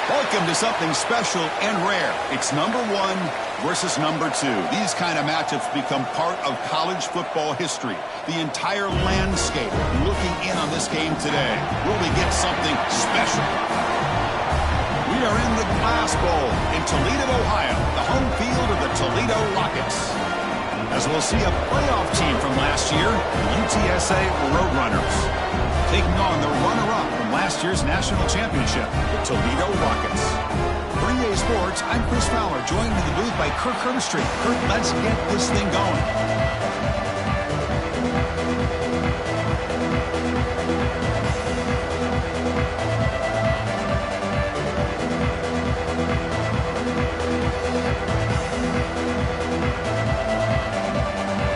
Welcome to something special and rare. It's number 1 versus number 2. These kind of matchups become part of college football history. The entire landscape looking in on this game today. Will we get something special? We are in the Glass Bowl in Toledo, Ohio, the home field of the Toledo Rockets. As we'll see a playoff team from last year, the UTSA Roadrunners, taking on the runner-up from last year's national championship, the Toledo Rockets. For EA Sports, I'm Chris Fowler, joined in the booth by Kirk Herbstreit. Kirk, let's get this thing going.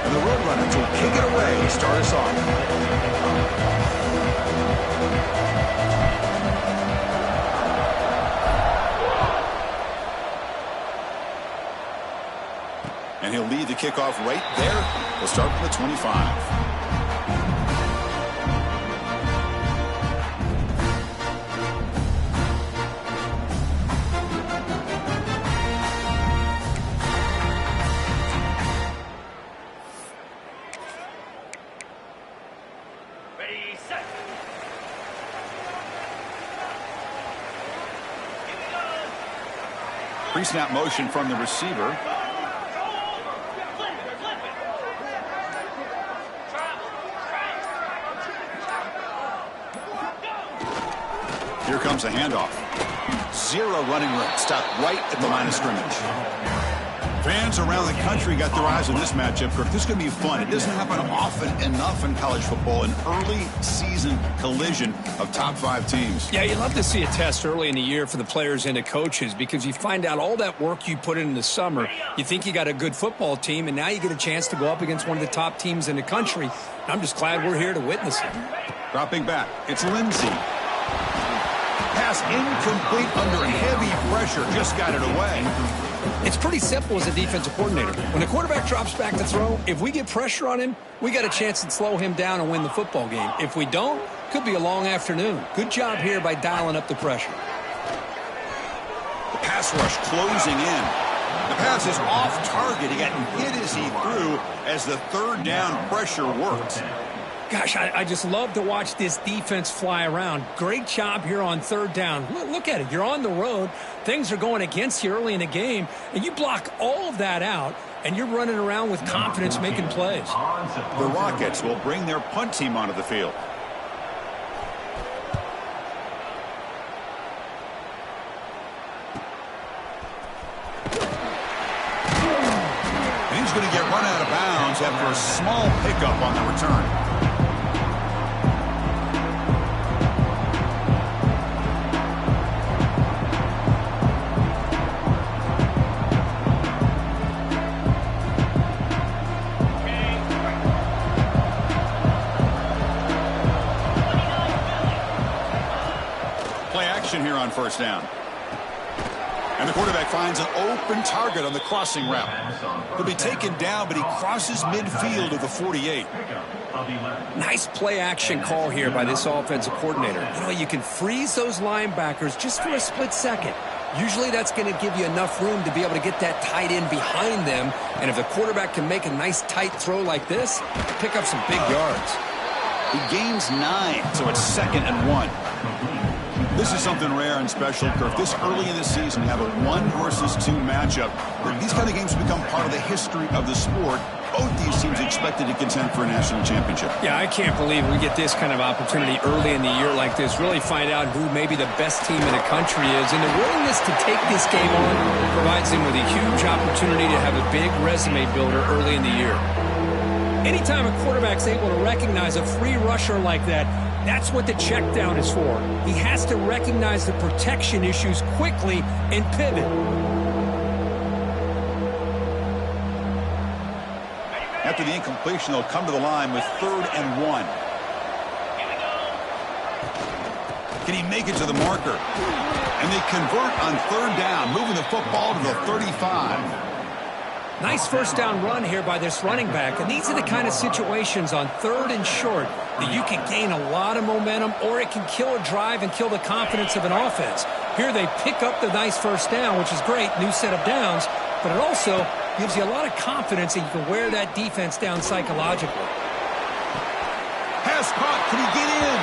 And the Roadrunners will kick it away to start us off. And he'll lead the kickoff right there. We'll start from the 25. Ready, set. Pre-snap motion from the receiver. Here comes a handoff. Zero running room. Stop right at the line of scrimmage. Fans around the country got their eyes on this matchup, Kirk. This is going to be fun. It doesn't happen often enough in college football, an early season collision of top 5 teams. Yeah, you love to see a test early in the year for the players and the coaches because you find out all that work you put in the summer. You think you got a good football team, and now you get a chance to go up against one of the top teams in the country. I'm just glad we're here to witness it. Dropping back, it's Lindsey. Pass incomplete under heavy pressure, just got it away. It's pretty simple as a defensive coordinator. When the quarterback drops back to throw, if we get pressure on him, we got a chance to slow him down and win the football game. If we don't, could be a long afternoon. Good job here by dialing up the pressure. The pass rush closing in. The pass is off target. He got hit as he threw as the third down pressure worked. Gosh, I just love to watch this defense fly around. Great job here on third down. Look at it. You're on the road. Things are going against you early in the game, and you block all of that out, and you're running around with confidence making plays. The Rockets will bring their punt team onto the field. And he's going to get run out of bounds after a small pickup on the return. Here on first down. And the quarterback finds an open target on the crossing route. He'll be taken down, but he crosses midfield to the 48. Nice play action call here by this offensive coordinator. You know, you can freeze those linebackers just for a split second. Usually that's going to give you enough room to be able to get that tight end behind them. And if the quarterback can make a nice tight throw like this, pick up some big yards. He gains 9, so it's 2nd and 1. This is something rare and special, Kirk. This early in the season, have a 1 versus 2 matchup. These kind of games become part of the history of the sport. Both these teams expected to contend for a national championship. Yeah, I can't believe we get this kind of opportunity early in the year like this. Really find out who maybe the best team in the country is. And the willingness to take this game on provides them with a huge opportunity to have a big resume builder early in the year. Anytime a quarterback's able to recognize a free rusher like that, that's what the check down is for. He has to recognize the protection issues quickly and pivot. After the incompletion, they'll come to the line with 3rd and 1. Can he make it to the marker? And they convert on 3rd down, moving the football to the 35. Nice first down run here by this running back. And these are the kind of situations on 3rd and short that you can gain a lot of momentum, or it can kill a drive and kill the confidence of an offense. Here they pick up the nice first down, which is great, new set of downs, but it also gives you a lot of confidence that you can wear that defense down psychologically. Pass caught. Can he get in?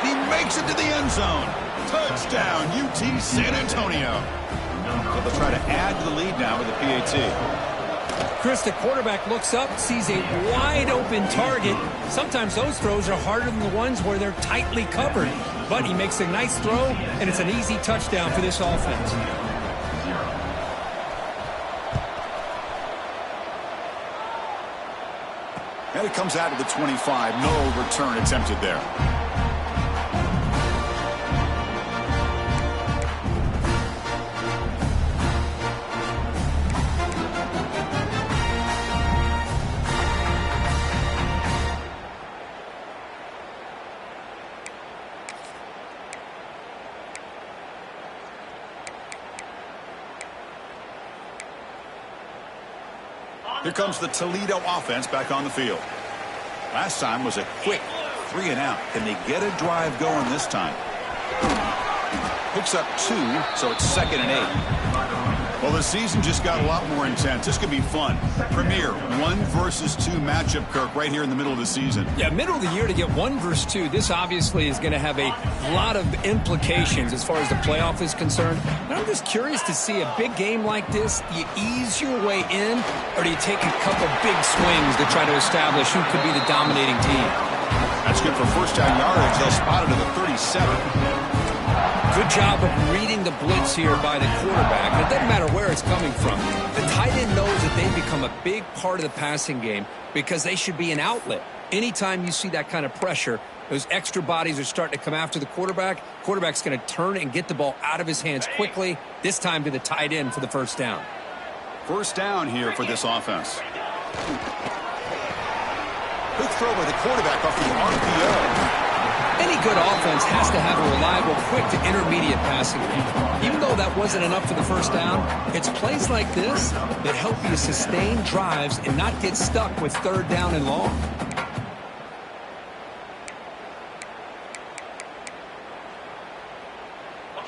He makes it to the end zone. Touchdown, UT San Antonio. So they'll try to add to the lead now with the PAT. Chris, the quarterback looks up, sees a wide-open target. Sometimes those throws are harder than the ones where they're tightly covered. But he makes a nice throw, and it's an easy touchdown for this offense. And it comes out of the 25. No return attempted there. Here comes the Toledo offense back on the field. Last time was a quick 3 and out. Can they get a drive going this time? Picks up 2, so it's 2nd and 8. Well, the season just got a lot more intense. This could be fun. Premier 1 versus 2 matchup, Kirk, right here in the middle of the season. Yeah, middle of the year to get 1 versus 2. This obviously is going to have a lot of implications as far as the playoff is concerned. And I'm just curious to see a big game like this. Do you ease your way in, or do you take a couple big swings to try to establish who could be the dominating team? That's good for first down yardage. They'll spot it to the 37. Good job of reading the blitz here by the quarterback. And it doesn't matter where it's coming from. The tight end knows that they've become a big part of the passing game because they should be an outlet. Anytime you see that kind of pressure, those extra bodies are starting to come after the quarterback. Quarterback's going to turn and get the ball out of his hands quickly, this time to the tight end for the first down. First down here for this offense. Quick throw by the quarterback off the RPO. Any good offense has to have a reliable, quick to intermediate passing game. Even though that wasn't enough for the first down, it's plays like this that help you sustain drives and not get stuck with 3rd down and long.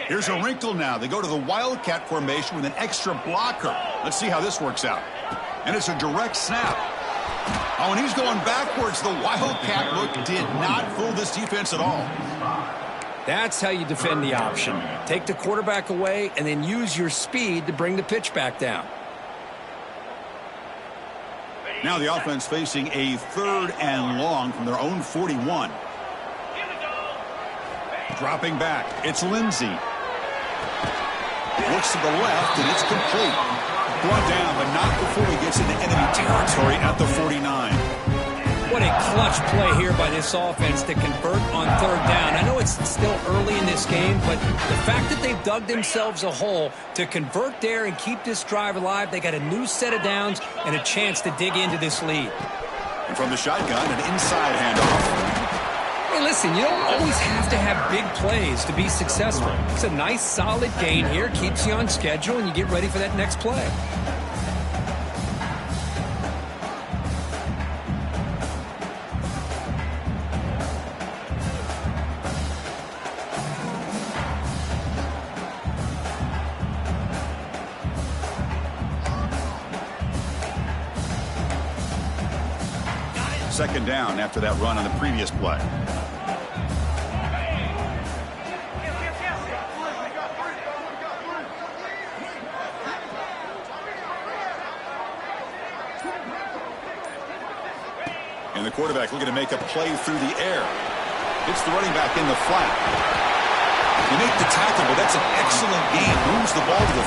Here's a wrinkle now. They go to the Wildcat formation with an extra blocker. Let's see how this works out. And it's a direct snap. Oh, and he's going backwards. The Wildcat look did not fool this defense at all. That's how you defend the option. Take the quarterback away and then use your speed to bring the pitch back down. Now the offense facing a 3rd and long from their own 41. Dropping back. It's Lindsey. Looks to the left, and it's complete. Brought down, but not before he gets into enemy territory at the 49. What a clutch play here by this offense to convert on 3rd down. I know it's still early in this game, but the fact that they've dug themselves a hole to convert there and keep this drive alive, they got a new set of downs and a chance to dig into this lead. And from the shotgun, an inside handoff. Hey, listen, you don't always have to have big plays to be successful. It's a nice, solid gain here, keeps you on schedule, and you get ready for that next play. Second down after that run on the previous play. And the quarterback looking to make a play through the air. Hits the running back in the flat. You make the tackle, but that's an excellent gain. Moves the ball to the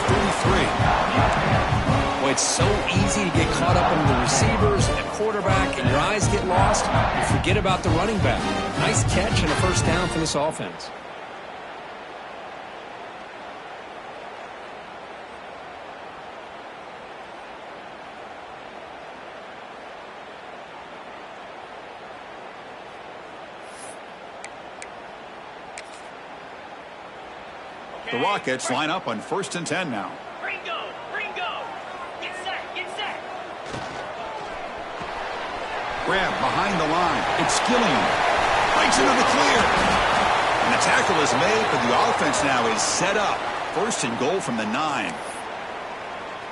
33. Boy, it's so easy to get caught up in the receivers and the quarterback, and your eyes get lost. You forget about the running back. Nice catch and a first down for this offense. The Rockets line up on 1st and 10 now. Ringo! Get set! grab behind the line. It's Gilliam. Breaks into the clear. And the tackle is made, but the offense now is set up. First and goal from the 9.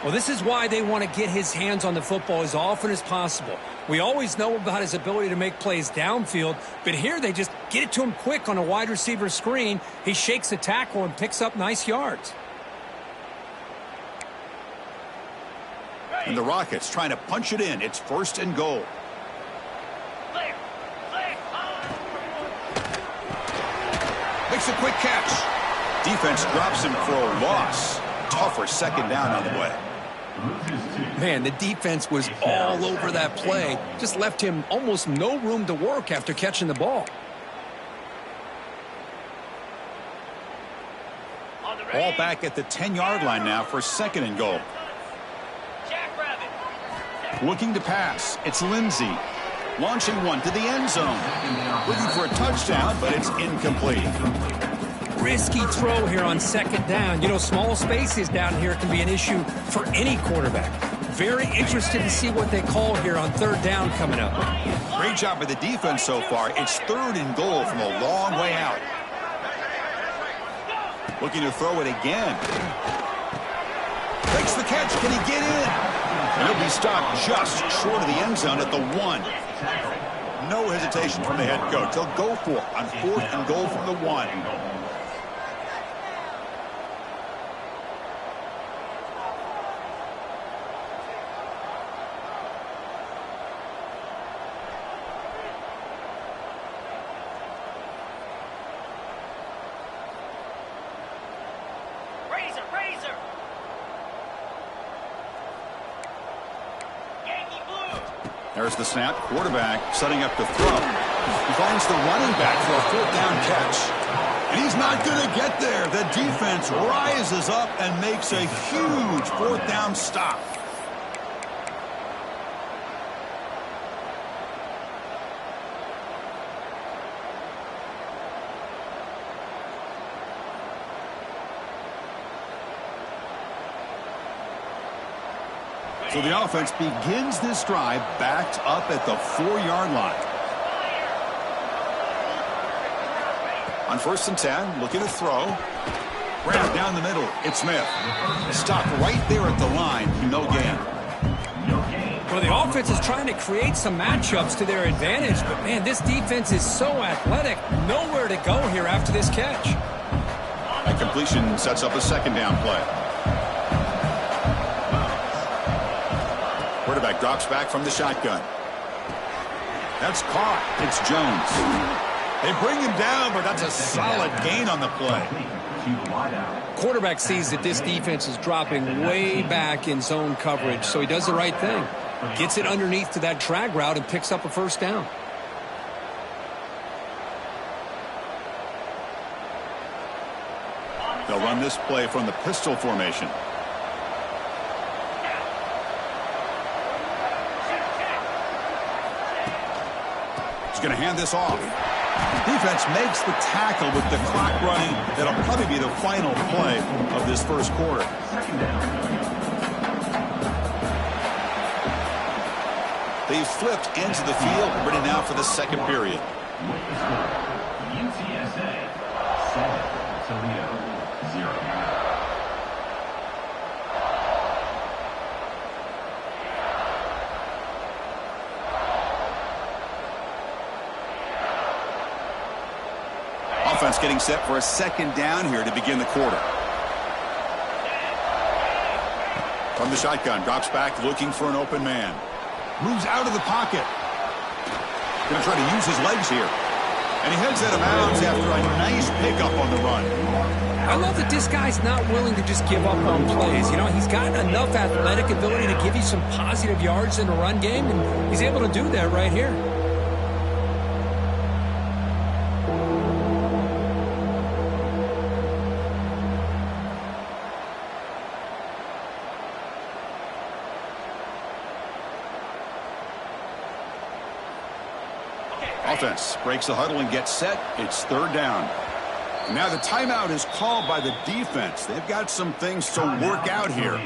Well, this is why they want to get his hands on the football as often as possible. We always know about his ability to make plays downfield, but here they just get it to him quick on a wide receiver screen. He shakes the tackle and picks up nice yards. And the Rockets trying to punch it in. It's first and goal. Makes a quick catch. Defense drops him for a loss. Tougher second down on the way. Man, the defense was all over that play. Just left him almost no room to work after catching the ball. Ball back at the 10-yard line now for second and goal. Looking to pass. It's Lindsey. Launching one to the end zone. Looking for a touchdown, but it's incomplete. Risky throw here on second down. You know, small spaces down here can be an issue for any quarterback. Very interested to see what they call here on third down coming up. Great job by the defense so far. It's third and goal from a long way out. Looking to throw it again. Makes the catch. Can he get in? And he'll be stopped just short of the end zone at the 1. No hesitation from the head coach. They'll go for it on fourth and goal from the 1. There's the snap. Quarterback setting up to throw. He finds the running back for a fourth down catch. And he's not going to get there. The defense rises up and makes a huge fourth down stop. So the offense begins this drive backed up at the 4-yard line. On first and 10, looking to throw. Grab down the middle. It's Smith. Stopped right there at the line. No gain. Well, the offense is trying to create some matchups to their advantage, but, man, this defense is so athletic. Nowhere to go here after this catch. That completion sets up a second down play. Quarterback drops back from the shotgun. That's caught. It's Jones. They bring him down, but that's a solid gain on the play. Quarterback sees that this defense is dropping way back in zone coverage, so he does the right thing. Gets it underneath to that drag route and picks up a first down. They'll run this play from the pistol formation. Going to hand this off. Defense makes the tackle with the clock running. That'll probably be the final play of this first quarter. They've flipped into the field, ready now for the second period. UTSA 7, Toledo 0. Offense getting set for a second down here to begin the quarter. From the shotgun, drops back looking for an open man. Moves out of the pocket. Going to try to use his legs here. And he heads out of bounds after a nice pickup on the run. I love that this guy's not willing to just give up on plays. You know, he's got enough athletic ability to give you some positive yards in the run game, and he's able to do that right here. Offense breaks the huddle and gets set. It's third down. And now the timeout is called by the defense. They've got some things to work out here.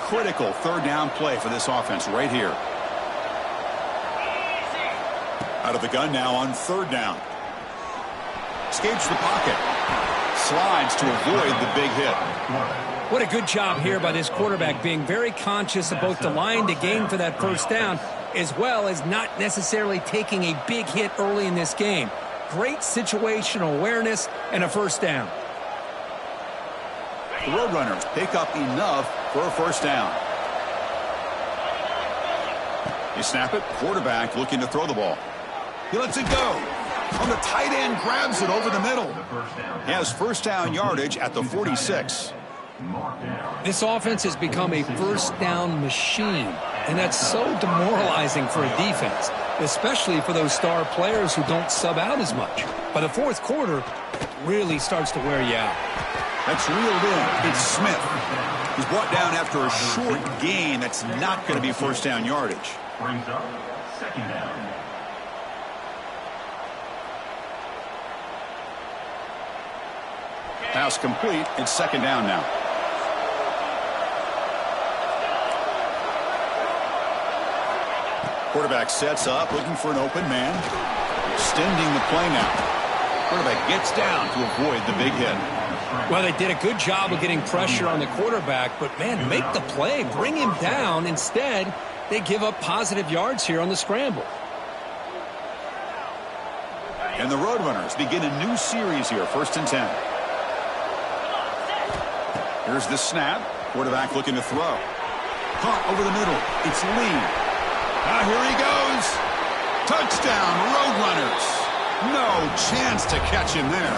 critical third down play for this offense right here. Out of the gun now on third down. Escapes the pocket. Slides to avoid the big hit. What a good job here by this quarterback, being very conscious of both the line to gain for that first down, as well as not necessarily taking a big hit early in this game. Great situational awareness and a first down. The Roadrunners pick up enough for a first down. They snap it. Quarterback looking to throw the ball. He lets it go. On the tight end, grabs it over the middle. He has first down yardage at the 46. This offense has become a first down machine, and that's so demoralizing for a defense, especially for those star players who don't sub out as much. By the fourth quarter, it really starts to wear you out. That's reeled in. It's Smith. He's brought down after a short gain that's not going to be first down yardage. Brings up second down. Pass complete. It's second down now. Quarterback sets up, looking for an open man. Extending the play now. Quarterback gets down to avoid the big hit. Well, they did a good job of getting pressure on the quarterback, but, man, make the play. Bring him down. Instead, they give up positive yards here on the scramble. And the Roadrunners begin a new series here, 1st and 10. Here's the snap. Quarterback looking to throw. Caught over the middle. It's Lee. Here he goes. Touchdown, Roadrunners. No chance to catch him there.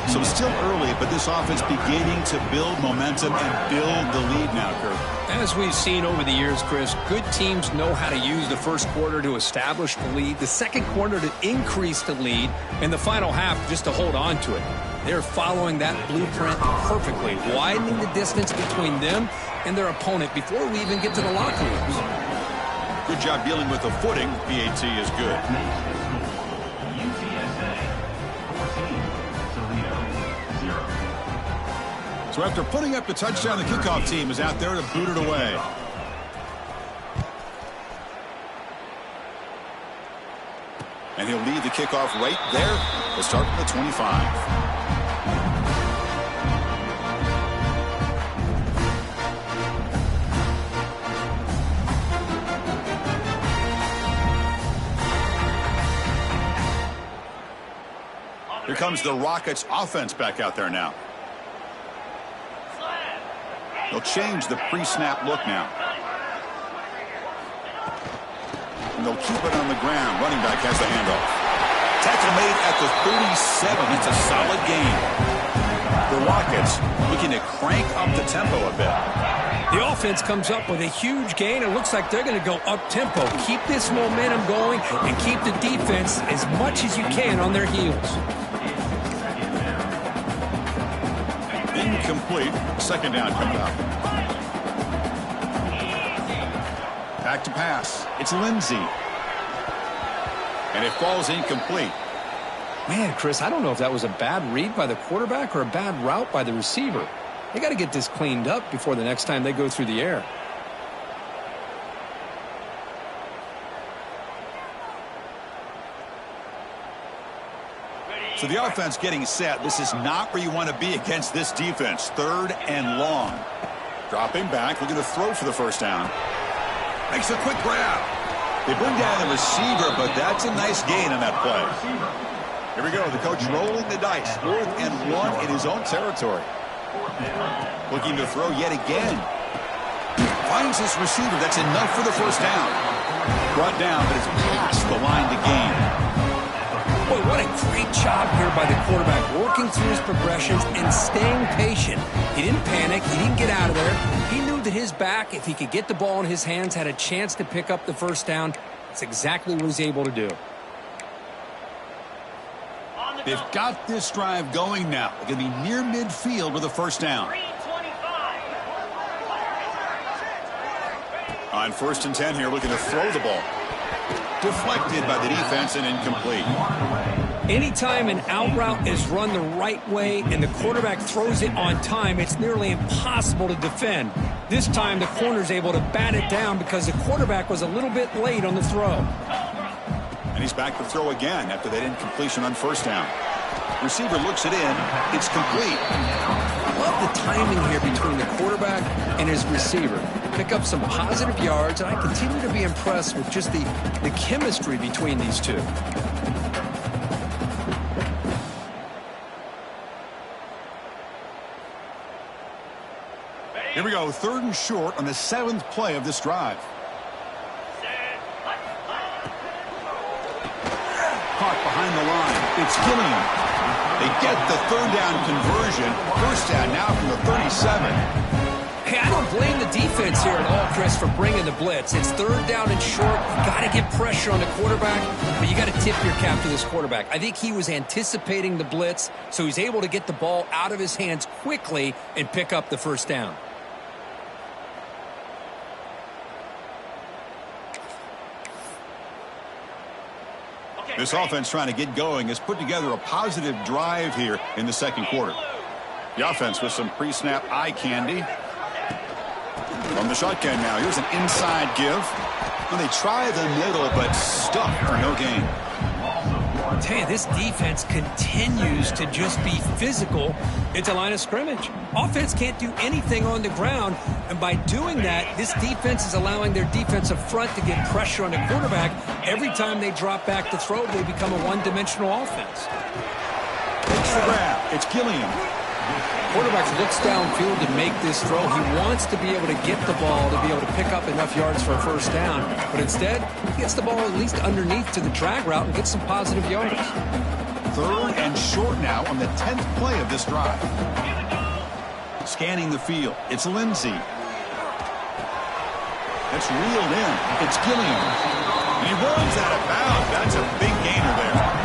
So it's still early, but this offense beginning to build momentum and build the lead now, Kurt. As we've seen over the years, Chris, good teams know how to use the first quarter to establish the lead, the second quarter to increase the lead, and the final half just to hold on to it. They're following that blueprint perfectly, widening the distance between them and their opponent before we even get to the locker rooms. Good job dealing with the footing. PAT is good. UTSA 14, Toledo 0. So after putting up the touchdown, the kickoff team is out there to boot it away. And he'll lead the kickoff right there. We'll start from the 25. Here comes the Rockets offense back out there now. They'll change the pre-snap look now. And they'll keep it on the ground. Running back has the handoff. Tackle made at the 37. It's a solid gain. The Rockets looking to crank up the tempo a bit. The offense comes up with a huge gain. It looks like they're going to go up-tempo. Keep this momentum going and keep the defense as much as you can on their heels. Incomplete. Second down coming up. Back to pass. It's Lindsey. And it falls incomplete. Man, Chris, I don't know if that was a bad read by the quarterback or a bad route by the receiver. They got to get this cleaned up before the next time they go through the air. So the offense getting set. This is not where you want to be against this defense. 3rd and long. Dropping back, looking to throw for the first down. Makes a quick grab. They bring down the receiver, but that's a nice gain on that play. Here we go. The coach rolling the dice. 4th and 1 in his own territory. Looking to throw yet again. Finds his receiver. That's enough for the first down. Brought down, but it's past the line to gain. Boy, what a great job here by the quarterback, working through his progressions and staying patient. He didn't panic. He didn't get out of there. He knew that his back, if he could get the ball in his hands, had a chance to pick up the first down. That's exactly what he's able to do. They've got this drive going now. They're going to be near midfield with a first down. On 1st and 10 here, looking to throw the ball. Deflected by the defense and incomplete. Anytime an out route is run the right way and the quarterback throws it on time, it's nearly impossible to defend. This time the corner's able to bat it down because the quarterback was a little bit late on the throw. And he's back to throw again after that incompletion on first down. Receiver looks it in. It's complete. I love the timing here between the quarterback and his receiver. Pick up some positive yards, and I continue to be impressed with just the chemistry between these two. Here we go, 3rd and short on the 7th play of this drive. Caught behind the line. It's Gilliam. They get the 3rd down conversion. First down now from the 37. Hey, I don't blame the defense here at all, Chris, for bringing the blitz. It's 3rd down and short. You got to get pressure on the quarterback, but you got to tip your cap to this quarterback. I think he was anticipating the blitz, so he's able to get the ball out of his hands quickly and pick up the first down. This offense trying to get going has put together a positive drive here in the 2nd quarter. The offense with some pre-snap eye candy. From the shotgun now, here's an inside give. Well, they try the middle, but stuck for no gain. I tell you, this defense continues to just be physical at the line of scrimmage. Offense can't do anything on the ground, and by doing that, this defense is allowing their defensive front to get pressure on the quarterback. Every time they drop back to throw, they become a one-dimensional offense. It's the grab. It's Gilliam. Quarterback looks downfield to make this throw. He wants to be able to get the ball to be able to pick up enough yards for a first down. But instead, he gets the ball at least underneath to the drag route and gets some positive yards. 3rd and short now on the 10th play of this drive. Scanning the field. It's Lindsey. That's reeled in. It's Gilliam. And he runs out of bounds. That's a big gainer there.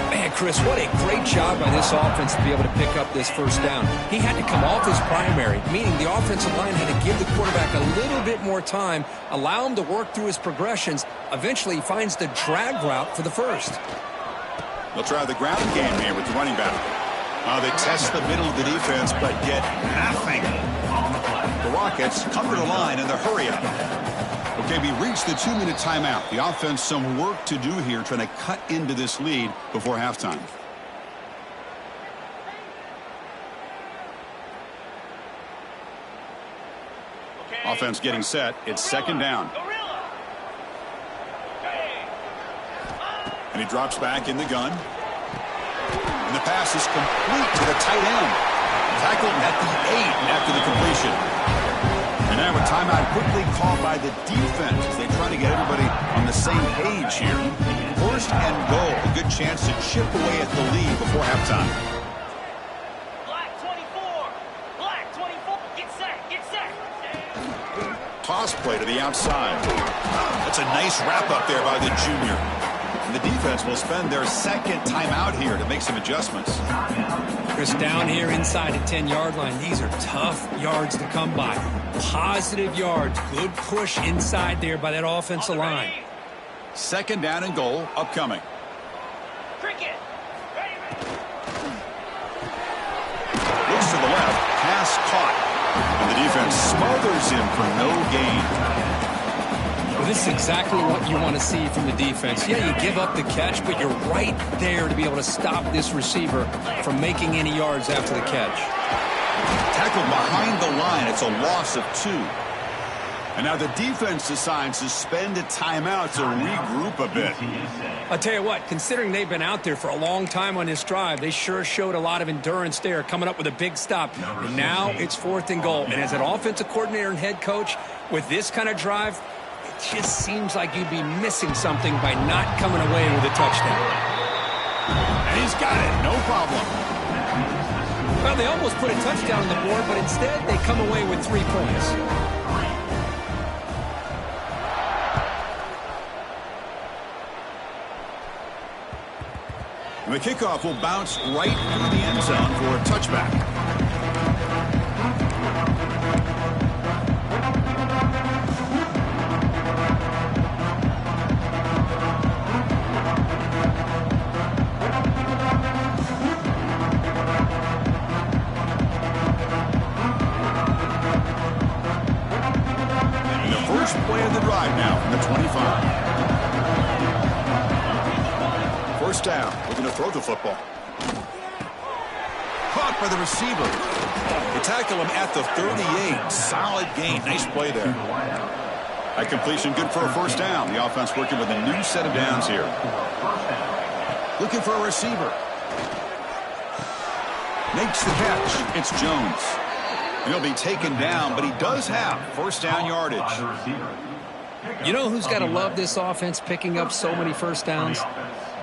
Man, Chris, what a great job by this offense to be able to pick up this first down. He had to come off his primary, meaning the offensive line had to give the quarterback a little bit more time, allow him to work through his progressions. Eventually, he finds the drag route for the first. They'll try the ground game here with the running back. They test the middle of the defense, but get nothing. The Rockets come to the line in the hurry-up. Okay, we reached the 2-minute timeout. The offense some work to do here, trying to cut into this lead before halftime. Offense getting set. It's 2nd down. And he drops back in the gun. And the pass is complete to the tight end. Tackled at the 8 after the completion. And now a timeout quickly called by the defense as they try to get everybody on the same page here. 1st and goal. A good chance to chip away at the lead before halftime. Black 24. Black 24. Get set. Toss play to the outside. That's a nice wrap up there by the junior. And the defense will spend their 2nd timeout here to make some adjustments. Chris, down here inside the 10-yard line, these are tough yards to come by. Positive yards, good push inside there by that offensive line. 2nd down and goal upcoming. Cricket. Ready. Looks to the left, pass caught. And the defense smothers him for no gain. Well, this is exactly what you want to see from the defense. Yeah, you give up the catch, but you're right there to be able to stop this receiver from making any yards after the catch. Tackled behind the line. It's a loss of 2. And now the defense decides to spend a timeout to regroup a bit. I'll tell you what, considering they've been out there for a long time on this drive, they sure showed a lot of endurance there, coming up with a big stop. And now it's 4th and goal. And as an offensive coordinator and head coach, with this kind of drive, it just seems like you'd be missing something by not coming away with a touchdown. And he's got it, no problem. Well, they almost put a touchdown on the board, but instead they come away with 3 points. The kickoff will bounce right through the end zone for a touchback. First play of the drive now from the 25. First down, looking to throw the football. Caught by the receiver. They tackle him at the 38. Solid gain. Nice play there. That completion good for a first down. The offense working with a new set of downs here. Looking for a receiver. Makes the catch. It's Jones. He'll be taken down, but he does have first down yardage. You know who's got to love this offense picking up so many first downs?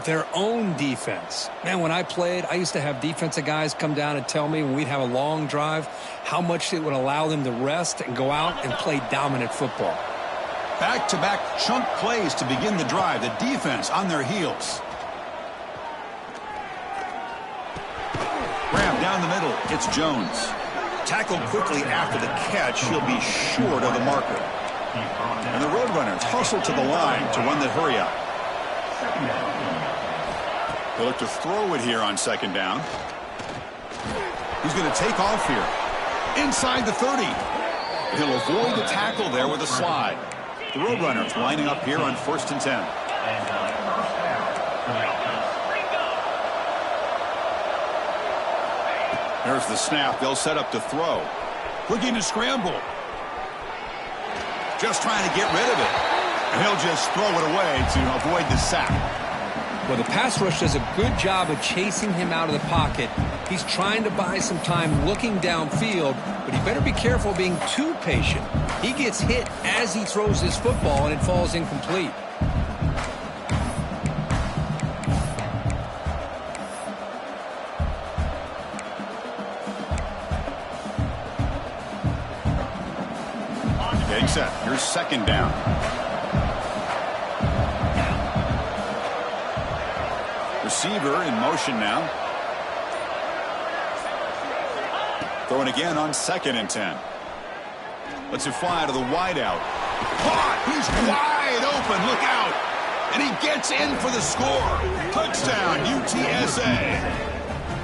Their own defense. Man, when I played, I used to have defensive guys come down and tell me when we'd have a long drive how much it would allow them to rest and go out and play dominant football. Back-to-back chunk plays to begin the drive. The defense on their heels. Grab down the middle. It's Jones. Tackled quickly after the catch. He'll be short of the marker. And the Roadrunners hustle to the line to run the hurry up. They'll look to throw it here on second down. He's going to take off here. Inside the 30. He'll avoid the tackle there with a slide. The Roadrunners lining up here on 1st and 10. There's the snap. They'll set up to throw. Looking to scramble. Just trying to get rid of it. And he'll just throw it away to avoid the sack. Well, the pass rush does a good job of chasing him out of the pocket. He's trying to buy some time looking downfield, but he better be careful being too patient. He gets hit as he throws his football, and it falls incomplete. Getting set. Here's second down. Receiver in motion now. Throwing again on 2nd and 10. Lets it fly to the wideout. Caught! He's wide open. Look out! And he gets in for the score. Touchdown, UTSA.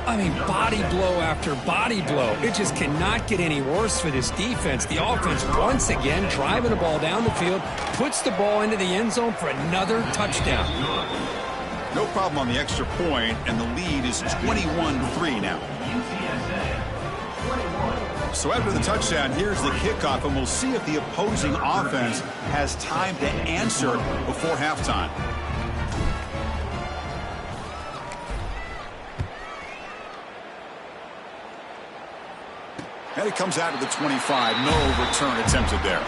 I mean, body blow after body blow. It just cannot get any worse for this defense. The offense, once again, driving the ball down the field, puts the ball into the end zone for another touchdown. No problem on the extra point, and the lead is 21-3 now. So after the touchdown, here's the kickoff, and we'll see if the opposing offense has time to answer before halftime. And it comes out to the 25. No return attempted there.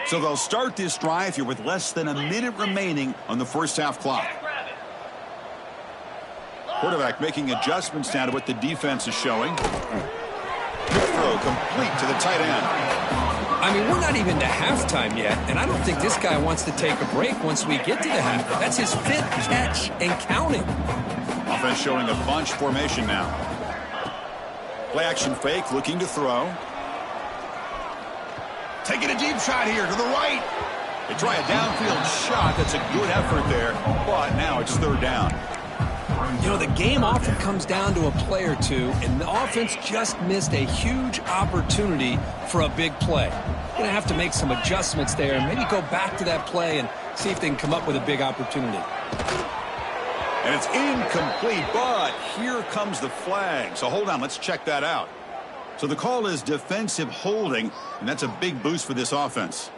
So they'll start this drive here with less than a minute remaining on the first half clock. Quarterback making adjustments now to what the defense is showing. Quick throw complete to the tight end. I mean, we're not even to halftime yet, and I don't think this guy wants to take a break once we get to the half. That's his 5th catch and counting. Offense showing a bunch formation now. Play action fake, looking to throw. Taking a deep shot here to the right. They try a downfield shot. That's a good effort there, but now it's 3rd down. You know, the game often comes down to a play or two, and the offense just missed a huge opportunity for a big play. Going to have to make some adjustments there and maybe go back to that play and see if they can come up with a big opportunity. And it's incomplete, but here comes the flag. So hold on, let's check that out. So the call is defensive holding, and that's a big boost for this offense.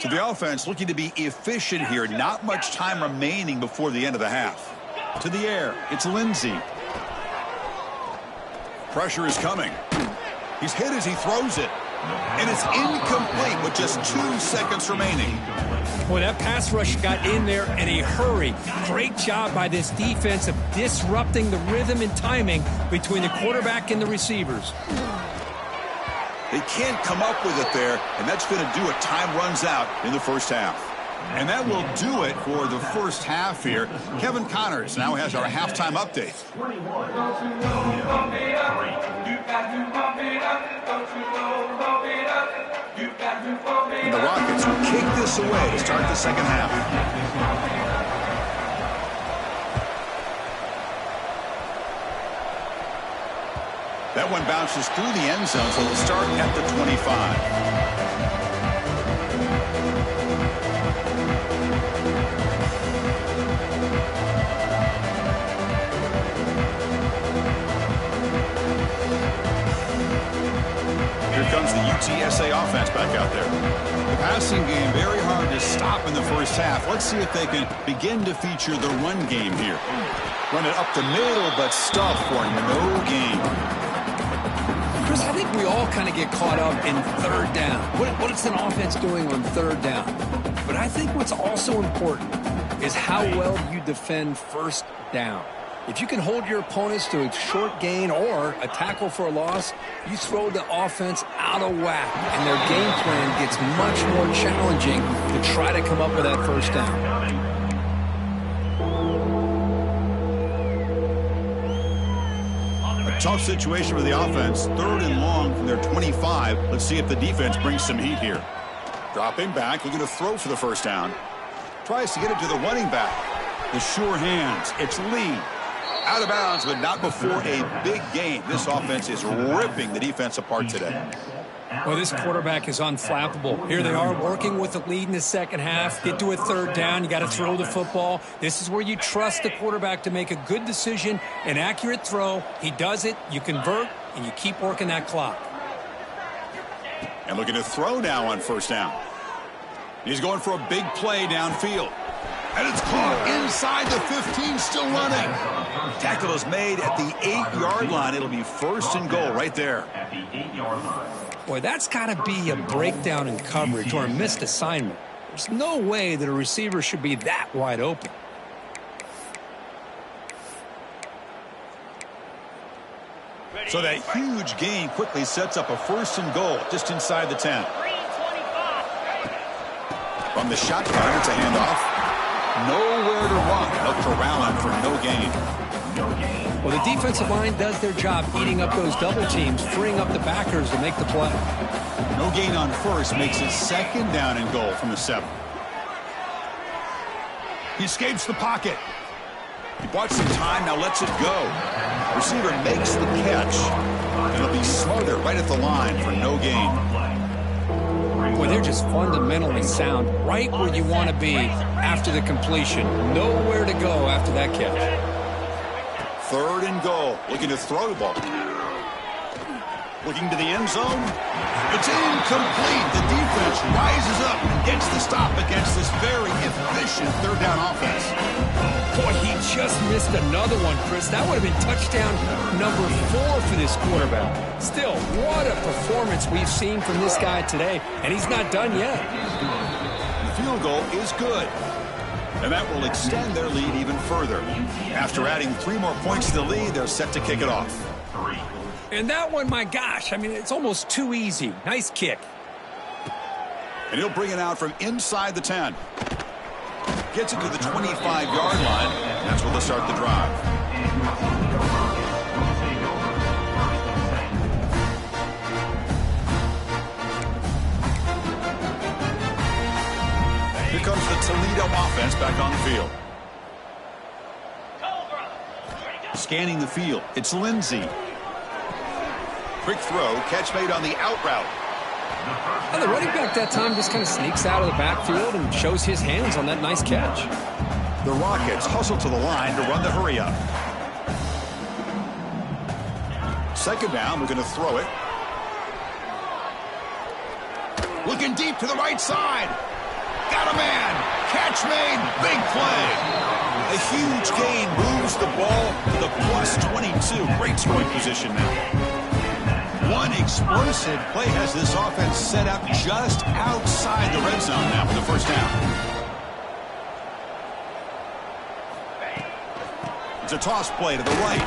So the offense looking to be efficient here. Not much time remaining before the end of the half. To the air, it's Lindsey. Pressure is coming. He's hit as he throws it. And it's incomplete with just 2 seconds remaining. Boy, that pass rush got in there in a hurry. Great job by this defense of disrupting the rhythm and timing between the quarterback and the receivers. They can't come up with it there, and that's going to do it. Time runs out in the first half. And that will do it for the first half here. Kevin Connors now has our halftime update. the Rockets will kick this away to start the second half. That one bounces through the end zone, so it'll start at the 25. Here comes the UTSA offense back out there. The passing game very hard to stop in the first half. Let's see if they can begin to feature the run game here. Run it up the middle, but stuff for no gain. Chris, I think we all kind of get caught up in third down. What is an offense doing on third down? But I think what's also important is how well you defend first down. If you can hold your opponents to a short gain or a tackle for a loss, you throw the offense out of whack, and their game plan gets much more challenging to try to come up with that first down. A tough situation for the offense. 3rd and long from their 25. Let's see if the defense brings some heat here. Dropping back, looking to throw for the first down. Tries to get it to the running back. The sure hands. It's Lee. Out of bounds, but not before a big gain. This offense is ripping the defense apart today. Well, this quarterback is unflappable. Here they are working with the lead in the second half. Get to a third down. You got to throw the football. This is where you trust the quarterback to make a good decision, an accurate throw. He does it. You convert, and you keep working that clock. And looking to throw now on first down. He's going for a big play downfield. And it's caught inside the 15, still running. Tackle is made at the 8-yard line. It'll be 1st and goal right there. At the 8-yard line. Boy, that's got to be a breakdown in coverage or a missed assignment. There's no way that a receiver should be that wide open. So that huge gain quickly sets up a 1st and goal just inside the 10. From the shotgun, it's a handoff. Nowhere to run. Look for Allen for no gain. Well, the defensive line does their job eating up those double teams, freeing up the backers to make the play. No gain on first makes it 2nd down and goal from the 7. He escapes the pocket. He bought some time, now lets it go. Receiver makes the catch. And it'll be Smothered right at the line for no gain. Boy, they're just fundamentally sound, right where you want to be after the completion. Nowhere to go after that catch. 3rd and goal. Looking to throw the ball. Looking to the end zone. It's incomplete. The defense rises up and gets the stop against this very efficient 3rd down offense. Boy, he just missed another one, Chris. That would have been touchdown number 4 for this quarterback. Still, what a performance we've seen from this guy today, and he's not done yet. The field goal is good, and that will extend their lead even further. After adding 3 more points to the lead, they're set to kick it off. And that one, my gosh, I mean, it's almost too easy. Nice kick. And he'll bring it out from inside the 10. Gets it to the 25-yard line. That's where they'll start the drive. Here comes the Toledo offense back on the field. Scanning the field. It's Lindsey. Quick throw. Catch made on the out route. And the running back that time just kind of sneaks out of the backfield and shows his hands on that nice catch. The Rockets hustle to the line to run the hurry up. 2nd down, we're going to throw it. Looking deep to the right side. Got a man. Catch made. Big play. A huge gain moves the ball to the +22. Great scoring position now. One explosive play has this offense set up just outside the red zone now for the first down. It's a toss play to the right.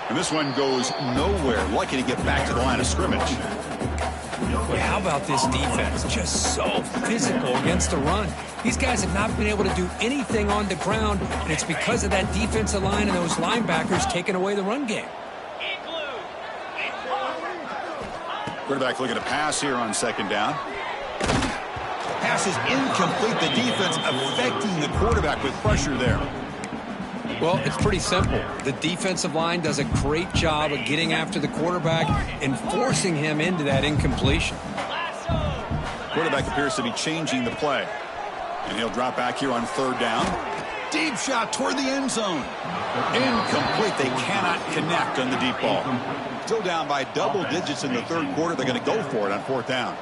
And this one goes nowhere. Lucky to get back to the line of scrimmage. Boy, how about this defense? Just so physical against the run. These guys have not been able to do anything on the ground, and it's because of that defensive line and those linebackers taking away the run game. Quarterback looking to pass here on 2nd down. pass is incomplete. The defense affecting the quarterback with pressure there. Well, it's pretty simple. The defensive line does a great job of getting after the quarterback and forcing him into that incompletion. Quarterback appears to be changing the play. And he'll drop back here on 3rd down. Deep shot toward the end zone. Incomplete. They cannot connect on the deep ball. Still down by double digits in the 3rd quarter. They're going to go for it on 4th down.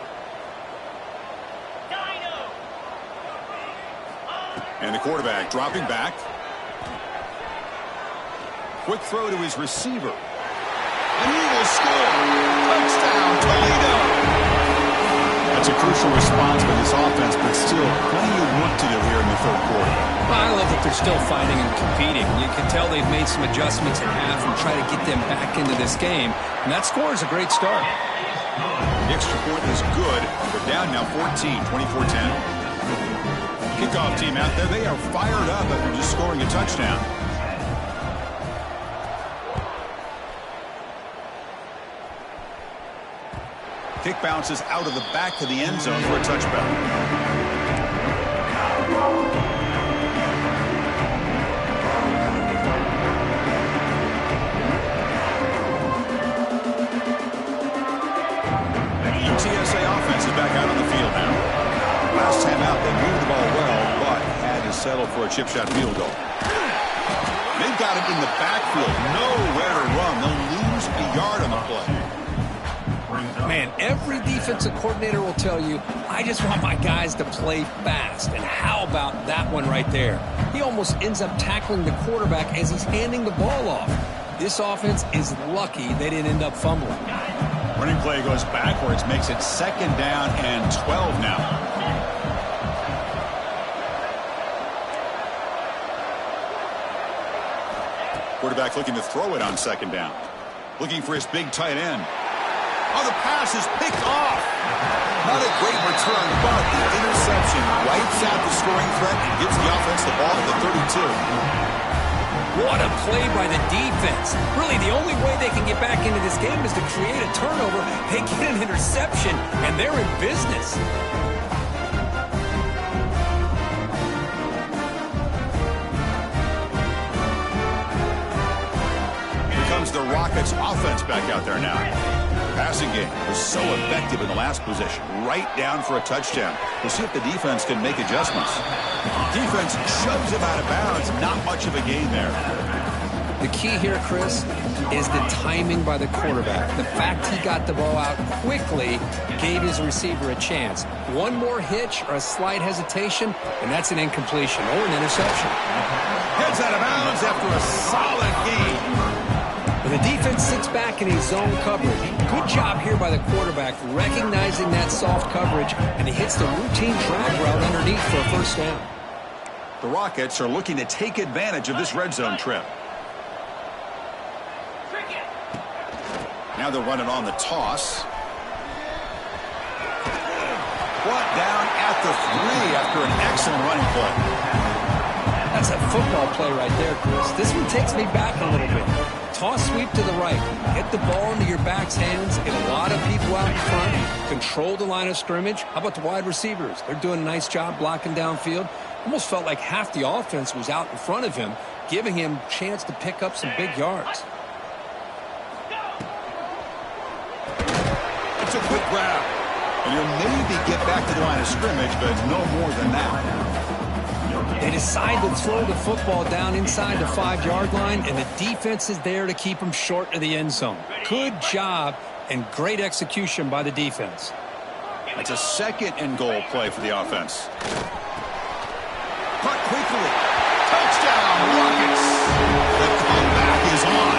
And the quarterback dropping back. Quick throw to his receiver. And he will score. Touchdown, Toledo. That's a crucial response by this offense, but still plenty of work to do here in the 3rd quarter. Well, I love that they're still fighting and competing. You can tell they've made some adjustments at half and try to get them back into this game. And that score is a great start. The extra point is good. They're down now 14, 24-10. Kickoff team out there. They are fired up after just scoring a touchdown. Kick bounces out of the back to the end zone for a touchback. UTSA offense is back out on the field now. Last time out, they moved the ball well, but had to settle for a chip shot field goal. They've got it in the backfield. Nowhere to run. They'll lose a yard on the play. Man, every defensive coordinator will tell you, I just want my guys to play fast. And how about that one right there? He almost ends up tackling the quarterback as he's handing the ball off. This offense is lucky they didn't end up fumbling. Running play goes backwards, makes it 2nd down and 12 now. Quarterback looking to throw it on 2nd down. Looking for his big tight end. Oh, the pass is picked off. Not a great return, but the interception wipes out the scoring threat and gives the offense the ball at the 32. What a play by the defense. Really, the only way they can get back into this game is to create a turnover. They get an interception, and they're in business. Here comes the Rockets offense back out there now. Passing game was so effective in the last possession. Right down for a touchdown. We'll see if the defense can make adjustments. Defense shoves him out of bounds. Not much of a gain there. The key here, Chris, is the timing by the quarterback. The fact he got the ball out quickly gave his receiver a chance. One more hitch or a slight hesitation, and that's an incompletion or an interception. Heads out of bounds after a solid game. When the defense sits back in his zone coverage, good job here by the quarterback recognizing that soft coverage, and he hits the routine drag route underneath for a 1st down. The Rockets are looking to take advantage of this red zone trip. Now they'll run it on the toss. Brought down at the 3 after an excellent running play. That's a football play right there, Chris. This one takes me back a little bit. Toss sweep to the right. Get the ball into your back's hands. Get a lot of people out in front. Control the line of scrimmage. How about the wide receivers? They're doing a nice job blocking downfield. Almost felt like half the offense was out in front of him, giving him a chance to pick up some big yards. It's a quick grab. And you'll maybe get back to the line of scrimmage, but no more than that. They decide to throw the football down inside the 5-yard line, and the defense is there to keep them short of the end zone. Good job and great execution by the defense. That's a 2nd and goal play for the offense. Cut quickly. Touchdown, Rockets. The comeback is on.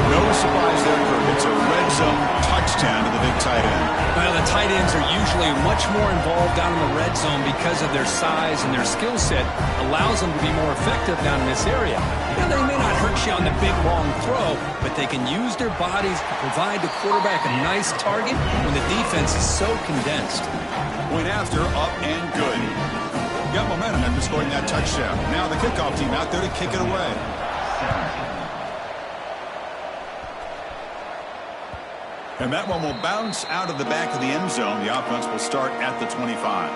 No surprise there, Kirk. It's a red zone touchdown to the big tight end. Well, the tight ends are usually much more involved down in the red zone because of their size and their skill set allows them to be more effective down in this area. Now, they may not hurt you on the big, long throw, but they can use their bodies to provide the quarterback a nice target when the defense is so condensed. Point after, up and good. Got momentum after scoring that touchdown. Now the kickoff team out there to kick it away. And that one will bounce out of the back of the end zone. The offense will start at the 25.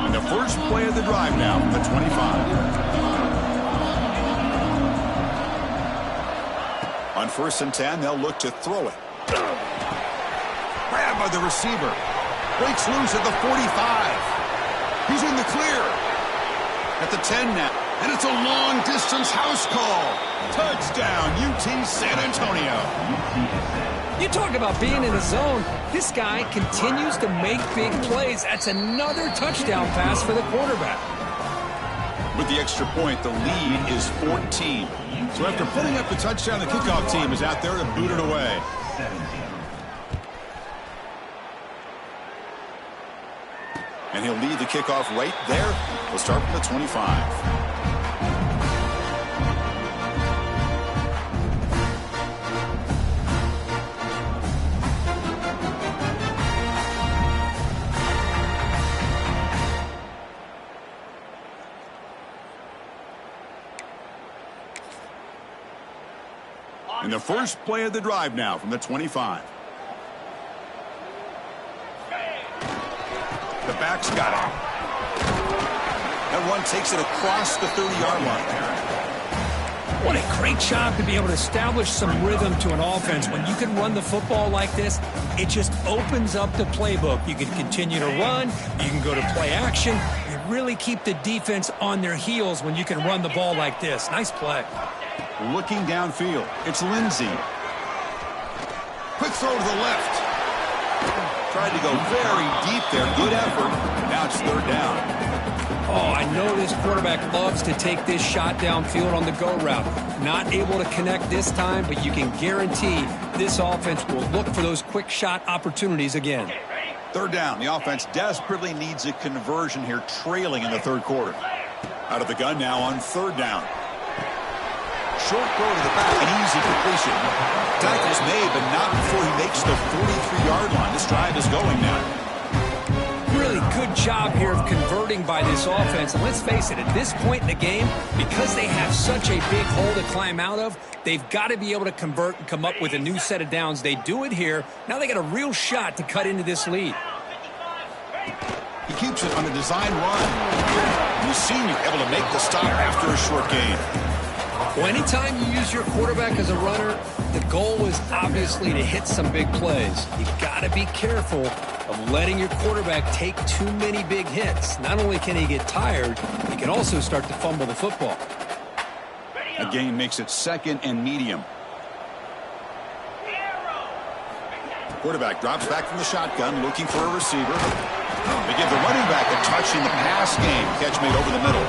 And the first play of the drive now from the 25. On 1st and 10, they'll look to throw it. Grabbed by the receiver. Breaks loose at the 45. He's in the clear. At the 10 now. And it's a long-distance house call. Touchdown, UT San Antonio. You talk about being in the zone. This guy continues to make big plays. That's another touchdown pass for the quarterback. With the extra point, the lead is 14. So after putting up the touchdown, the kickoff team is out there to boot it away. 17. And he'll lead the kickoff right there. We'll start from the 25. And the first play of the drive now from the 25. The back's got it. That one takes it across the 30-yard line. What a great job to be able to establish some rhythm to an offense. When you can run the football like this, it just opens up the playbook. You can continue to run. You can go to play action. You really keep the defense on their heels when you can run the ball like this. Nice play. Looking downfield, it's Lindsey. Quick throw to the left. Tried to go very deep there. Good effort. Now it's 3rd down. Oh, I know this quarterback loves to take this shot downfield on the go route. Not able to connect this time, but you can guarantee this offense will look for those quick shot opportunities again. 3rd down. The offense desperately needs a conversion here, trailing in the 3rd quarter. Out of the gun now on 3rd down. Short throw to the back, an easy completion. Tackle's made, but not before he makes the 43-yard line. This drive is going now. Really good job here of converting by this offense. And let's face it, at this point in the game, because they have such a big hole to climb out of, they've got to be able to convert and come up with a new set of downs. They do it here. Now they got a real shot to cut into this lead. He keeps it on a design run. The senior able to make the stop after a short gain. Well, anytime you use your quarterback as a runner, the goal is obviously to hit some big plays. You got to be careful of letting your quarterback take too many big hits. Not only can he get tired, he can also start to fumble the football. A gain makes it 2nd and medium. Quarterback drops back from the shotgun, looking for a receiver. They give the running back a touch in the pass game. Catch made over the middle.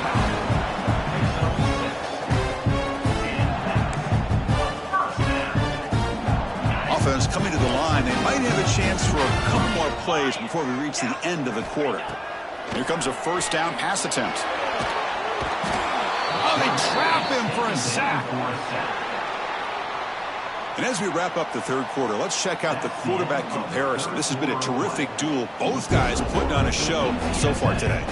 Offense coming to the line. They might have a chance for a couple more plays before we reach the end of the quarter. Here comes a 1st down pass attempt. Oh, they trap him for a sack. And as we wrap up the 3rd quarter, let's check out the quarterback comparison. This has been a terrific duel. Both guys putting on a show so far today.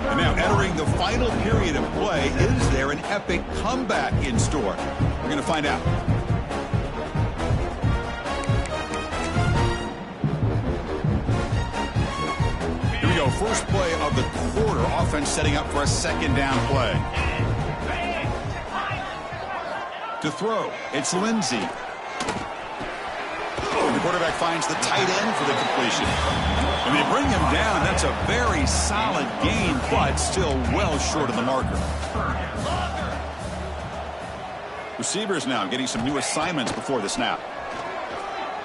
And now entering the final period of play, is there an epic comeback in store? We're going to find out. Here we go. First play of the quarter. Offense setting up for a 2nd down play. To throw, it's Lindsey. The quarterback finds the tight end for the completion. And they bring him down. That's a very solid gain, but still well short of the marker. Receivers now getting some new assignments before the snap.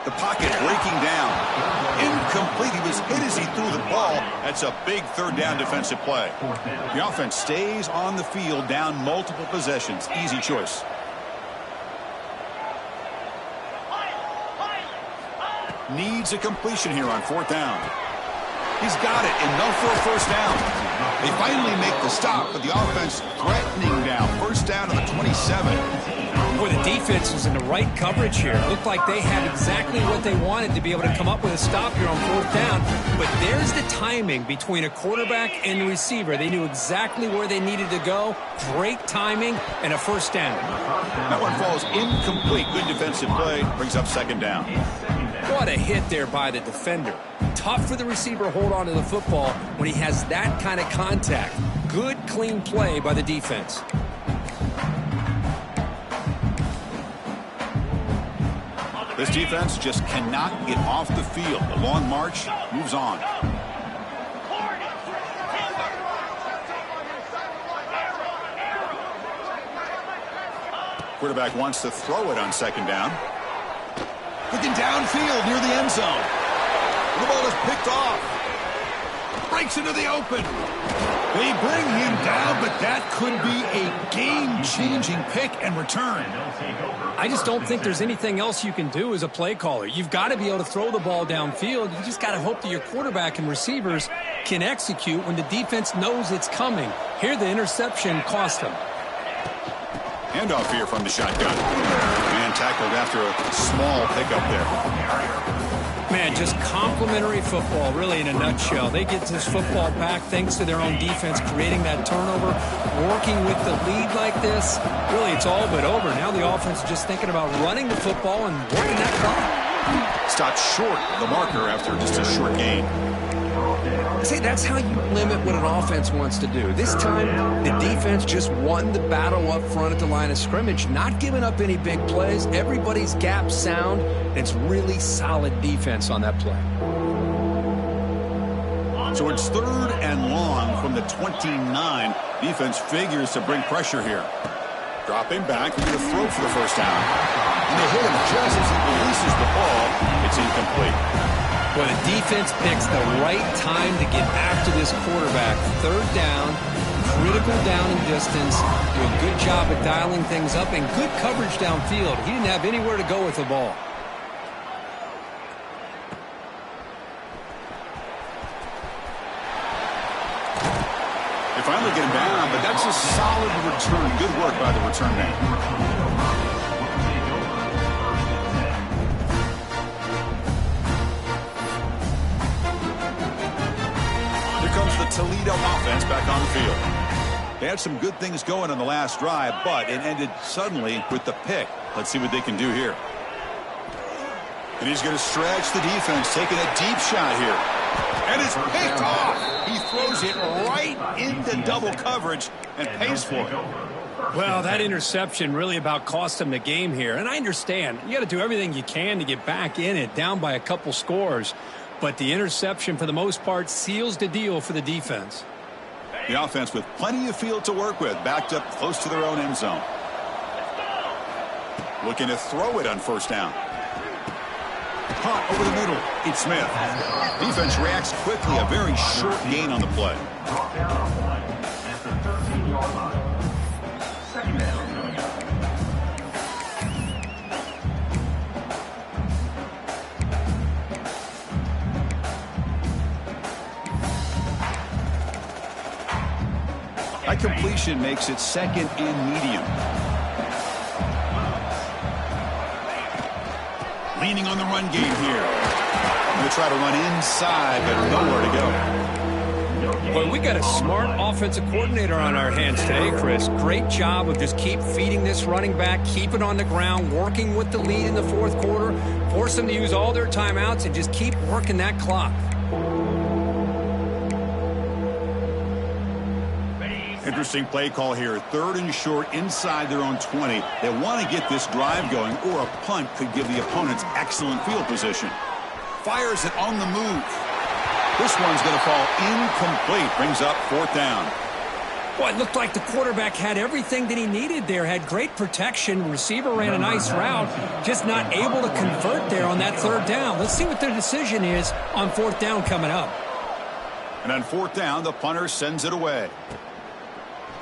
The pocket breaking down. Incomplete. He was hit as he threw the ball. That's a big 3rd down defensive play. The offense stays on the field, down multiple possessions. Easy choice. Needs a completion here on 4th down. He's got it, enough for a 1st down. They finally make the stop, but the offense threatening now. 1st down to the 27. Boy, the defense was in the right coverage here. It looked like they had exactly what they wanted to be able to come up with a stop here on fourth down. But there's the timing between a quarterback and the receiver. They knew exactly where they needed to go. Great timing and a first down. That one falls incomplete. Good defensive play. Brings up second down. What a hit there by the defender. Tough for the receiver to hold on to the football when he has that kind of contact. Good, clean play by the defense. This defense just cannot get off the field. The long march moves on. Quarterback wants to throw it on second down. Looking downfield near the end zone. The ball is picked off. Breaks into the open. They bring him down, but that could be a game-changing pick and return. I just don't think there's anything else you can do as a play caller. You've got to be able to throw the ball downfield. You just got to hope that your quarterback and receivers can execute when the defense knows it's coming. Here, the interception cost them. Handoff here from the shotgun. Man tackled after a small pickup there. Man, just complimentary football, really, in a nutshell. They get this football back thanks to their own defense, creating that turnover, working with the lead like this. Really, it's all but over. Now the offense is just thinking about running the football and working that clock. Stopped short of the marker after just a short gain. See, that's how you limit what an offense wants to do. This time, the defense just won the battle up front at the line of scrimmage, not giving up any big plays. Everybody's gap sound. It's really solid defense on that play. So it's third and long from the 29. Defense figures to bring pressure here. Dropping back, we're going to throw for the first down. And they hit him just as he releases the ball. It's incomplete. Well, the defense picks the right time to get after this quarterback. Third down, critical down and distance. Do a good job at dialing things up and good coverage downfield. He didn't have anywhere to go with the ball. They finally get him down, but that's a solid return. Good work by the return man. Toledo offense back on the field. They had some good things going on the last drive, but it ended suddenly with the pick. Let's see what they can do here. And he's going to stretch the defense, taking a deep shot here. And it's picked off. He throws it right into double coverage and pays for it. Well, that interception really about cost him the game here. And I understand. You got to do everything you can to get back in it, down by a couple scores. But the interception, for the most part, seals the deal for the defense. The offense with plenty of field to work with, backed up close to their own end zone. Looking to throw it on first down. Punt over the middle. It's Smith. Defense reacts quickly. A very short gain on the play. At the 13-yard line. Second down. That completion makes it second and medium. Leaning on the run game here. Going to try to run inside, but nowhere to go. Well, we got a smart offensive coordinator on our hands today, Chris. Great job of just keep feeding this running back, keep it on the ground, working with the lead in the fourth quarter, force them to use all their timeouts, and just keep working that clock. Interesting play call here. Third and short inside their own 20. They want to get this drive going, or a punt could give the opponents excellent field position. Fires it on the move. This one's going to fall incomplete. Brings up fourth down. Well, it looked like the quarterback had everything that he needed there. Had great protection. Receiver ran a nice route. Just not able to convert there on that third down. Let's see what their decision is on fourth down coming up. And on fourth down, the punter sends it away.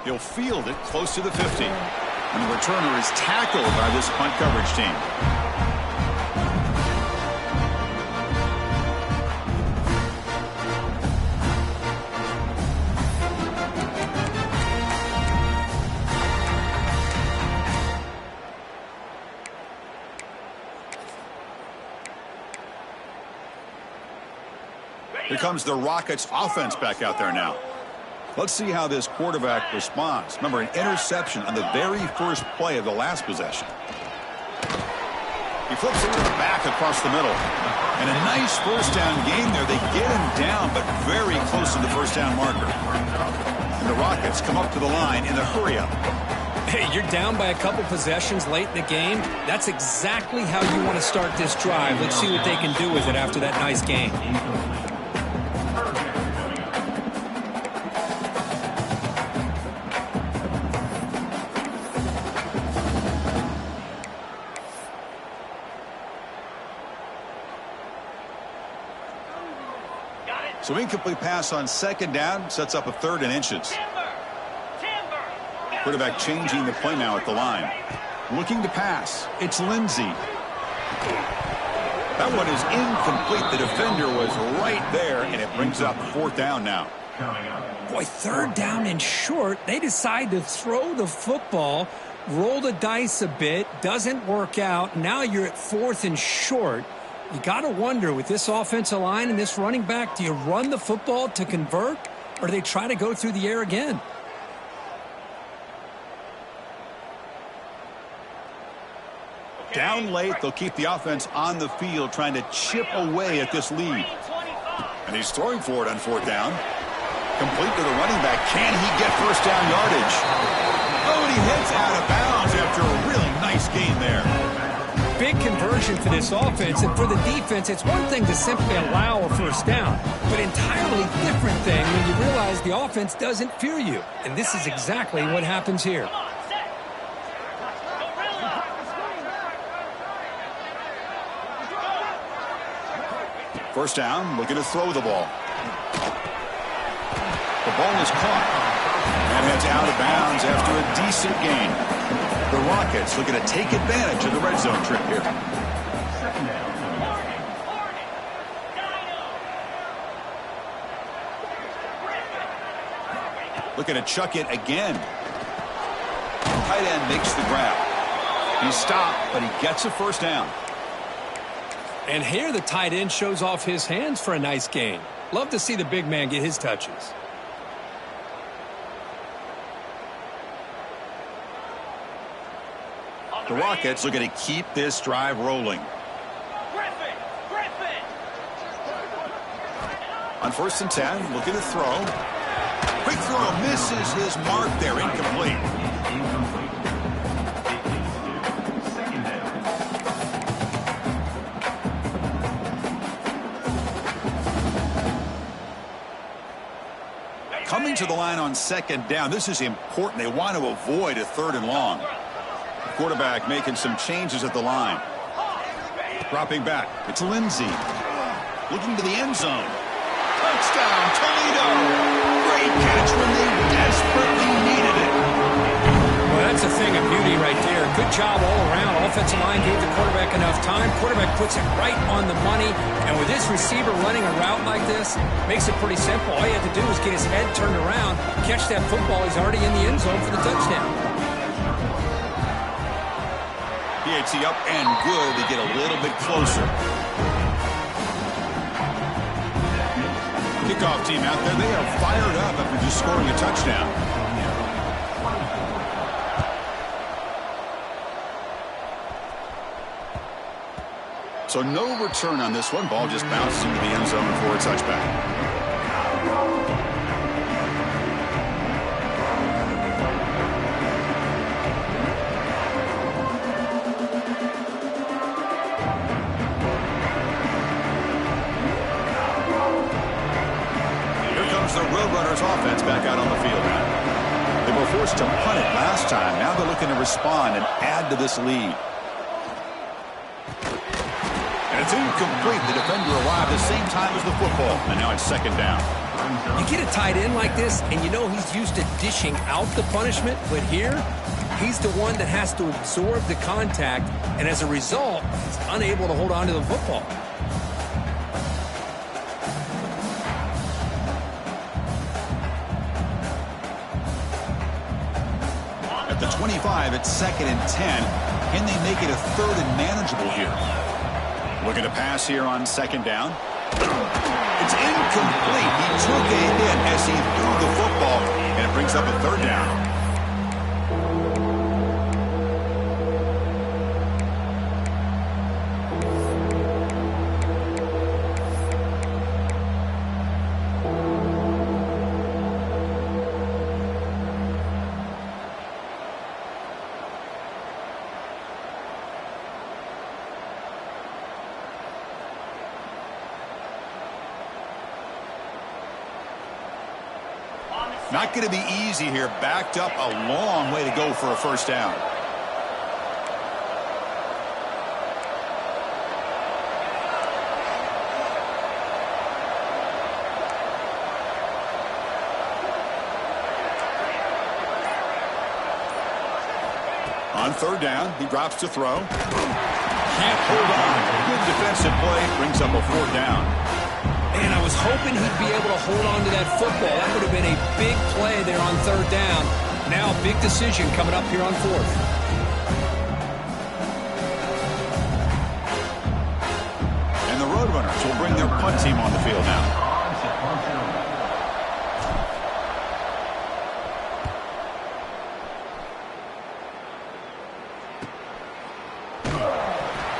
He'll field it close to the 50. And the returner is tackled by this punt coverage team. Here comes the Rockets offense back out there now. Let's see how this quarterback responds. Remember, an interception on the very first play of the last possession. He flips it to the back across the middle. And a nice first down game there. They get him down, but very close to the first down marker. And the Rockets come up to the line in a hurry-up. Hey, you're down by a couple possessions late in the game. That's exactly how you want to start this drive. Let's see what they can do with it after that nice game. So incomplete pass on second down sets up a 3rd and inches. Quarterback changing the play now at the line. Looking to pass. It's Lindsey. That one is incomplete. The defender was right there, and it brings up 4th down now. Boy, 3rd down and short. They decide to throw the football, roll the dice a bit, doesn't work out. Now you're at 4th and short. You got to wonder, with this offensive line and this running back, do you run the football to convert, or do they try to go through the air again? Down late, they'll keep the offense on the field, trying to chip away at this lead. And he's throwing for it on 4th down. Complete to the running back. Can he get first down yardage? Oh, and he heads out of bounds after a really nice gain there. Big conversion for this offense, and for the defense, it's one thing to simply allow a first down, but entirely different thing when you realize the offense doesn't fear you. And this is exactly what happens here. First down, looking to throw the ball. The ball is caught and heads out of bounds after a decent gain. The Rockets looking to take advantage of the red zone trip here. Looking to chuck it again. Tight end makes the grab. He's stopped, but he gets a first down. And here the tight end shows off his hands for a nice gain. Love to see the big man get his touches. The Rockets looking to keep this drive rolling. On 1st and 10, looking to throw. Quick throw, misses his mark there, incomplete. Coming to the line on 2nd down, this is important. They want to avoid a 3rd and long. Quarterback making some changes at the line. Dropping back. It's Lindsey. Looking to the end zone. Touchdown, Toledo. Great catch when they desperately needed it. Well, that's a thing of beauty right there. Good job all around. Offensive line gave the quarterback enough time. Quarterback puts it right on the money. And with this receiver running a route like this, makes it pretty simple. All you have to do is get his head turned around, catch that football. He's already in the end zone for the touchdown. PAT up and good to get a little bit closer. Kickoff team out there. They are fired up after just scoring a touchdown. So no return on this one. Ball just bounces into the end zone for a touchback. Offense back out on the field now. They were forced to punt it last time. Now they're looking to respond and add to this lead. And it's incomplete. The defender arrived the same time as the football. And now it's 2nd down. You get a tight end like this, and you know he's used to dishing out the punishment. But here, he's the one that has to absorb the contact. And as a result, he's unable to hold on to the football. At the 25, it's 2nd and 10. Can they make it a 3rd and manageable here? Looking to pass here on 2nd down. It's incomplete. He took a hit as he threw the football, and it brings up a third down. Not going to be easy here. Backed up a long way to go for a first down. On third down, he drops to throw. Can't hold on. Good defensive play. Brings up a fourth down. And I was hoping he'd be able to hold on to that football. That would have been a big play there on third down. Now a big decision coming up here on fourth. And the Roadrunners will bring their punt team on the field now.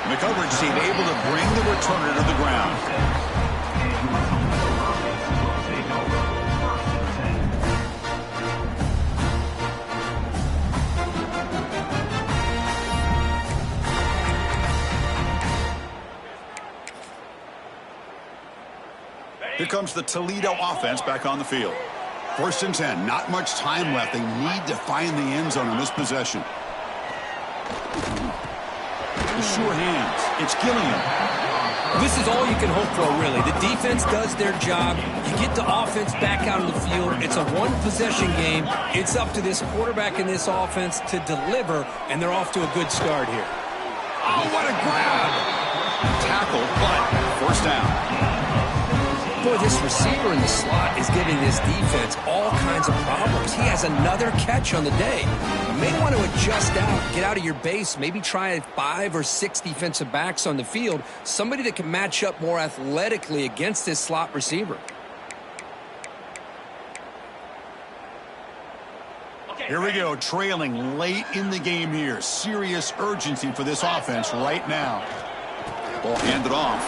The coverage team able to bring the returner to the ground. Here comes the Toledo offense back on the field. 1st and 10. Not much time left. They need to find the end zone on this possession. The sure hands. It's Gilliam. This is all you can hope for, really. The defense does their job. You get the offense back out on the field. It's a one-possession game. It's up to this quarterback and this offense to deliver, and they're off to a good start here. Oh, what a grab! Tackle, but first down. Boy, this receiver in the slot is giving this defense all kinds of problems. He has another catch on the day. You may want to adjust out, get out of your base, maybe try 5 or 6 defensive backs on the field, somebody that can match up more athletically against this slot receiver. Here we go, trailing late in the game here. Serious urgency for this offense right now. Ball handed off.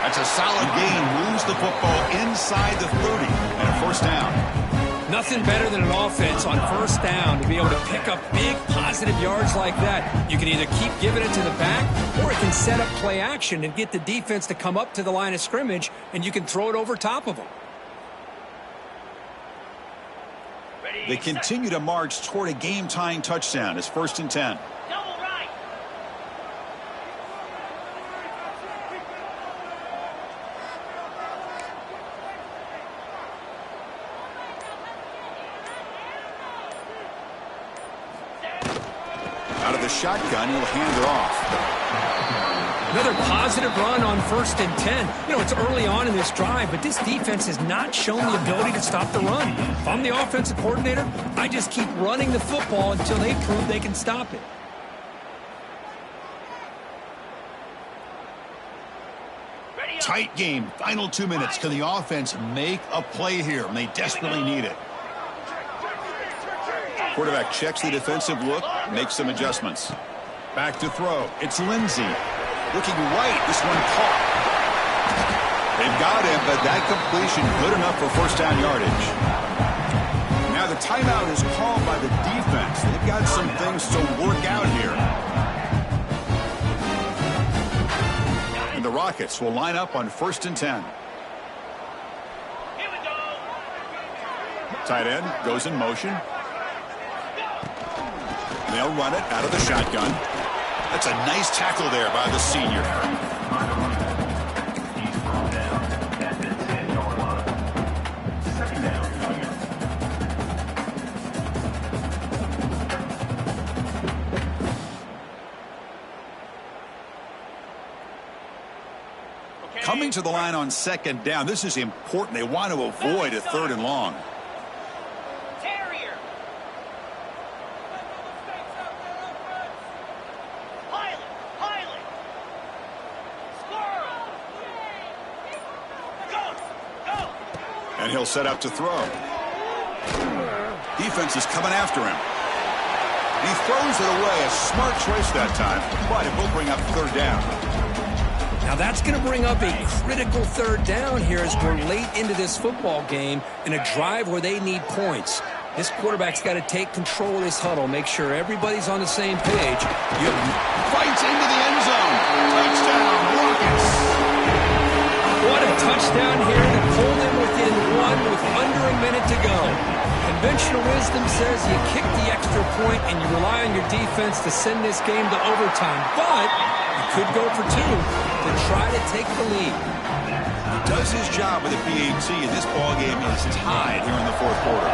That's a solid gain. Lose the football inside the 30 and a first down. Nothing better than an offense on first down to be able to pick up big positive yards like that. You can either keep giving it to the back, or it can set up play action and get the defense to come up to the line of scrimmage, and you can throw it over top of them. They continue to march toward a game-tying touchdown. It's 1st and 10. Double right. Out of the shotgun, he'll hand it off. Another positive run on 1st and 10. You know, it's early on in this drive, but this defense has not shown the ability to stop the run. If I'm the offensive coordinator, I just keep running the football until they prove they can stop it. Tight game. Final 2 minutes. Can the offense make a play here? And they desperately need it. Quarterback checks the defensive look, makes some adjustments. Back to throw. It's Lindsey. Looking right. This one caught. They've got him, but that completion good enough for first down yardage. Now the timeout is called by the defense. They've got some things to work out here. And the Rockets will line up on 1st and 10. Here we go. Tight end goes in motion. They'll run it out of the shotgun. That's a nice tackle there by the senior. He's brought down at the 10-yard line. 2nd down. Coming to the line on 2nd down. This is important. They want to avoid a 3rd and long. Terrier. Pilot. Pilot. Squirrel. And he'll set up to throw. Defense is coming after him. He throws it away. A smart choice that time, but it will bring up third down. Now that's going to bring up a critical third down here as we're late into this football game in a drive where they need points. This quarterback's got to take control of this huddle, make sure everybody's on the same page. Fights into the end zone. Touchdown, Rockets. What a touchdown here to pull them within one with under a minute to go. Conventional wisdom says you kick the extra point and you rely on your defense to send this game to overtime. But you could go for two to try to take the lead. He does his job with a PAT, and this ball game is tied here in the fourth quarter.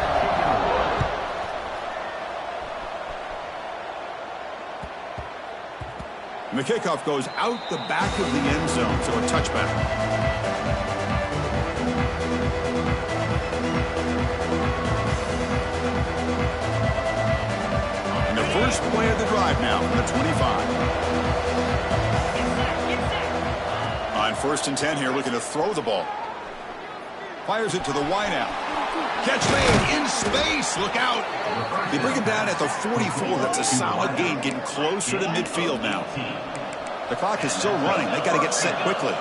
And the kickoff goes out the back of the end zone, so a touchback. And the first play of the drive now from the 25. On 1st and 10 here, looking to throw the ball. Fires it to the wideout. Catch made in space. Look out. They bring him down at the 44. That's a solid gain, getting closer to midfield now. The clock is still running. They got to get set quickly.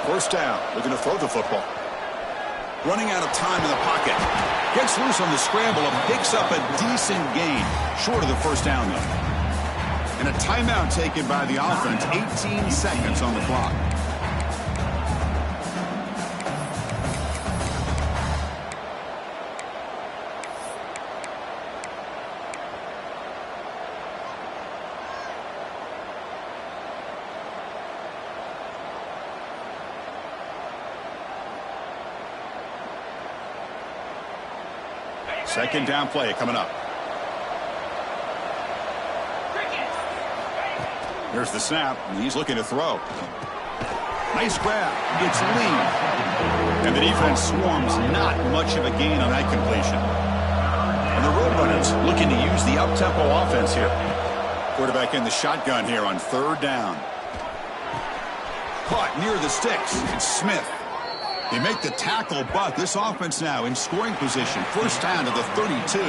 First down. Looking to throw the football. Running out of time in the pocket. Gets loose on the scramble and picks up a decent gain. Short of the first down, though. And a timeout taken by the offense. 18 seconds on the clock. Second down play coming up. Here's the snap, and he's looking to throw. Nice grab. It's Lee. And the defense swarms. Not much of a gain on that completion. And the Roadrunners looking to use the up-tempo offense here. Quarterback in the shotgun here on third down. Caught near the sticks. It's Smith. They make the tackle, but this offense now in scoring position. First down to the 32.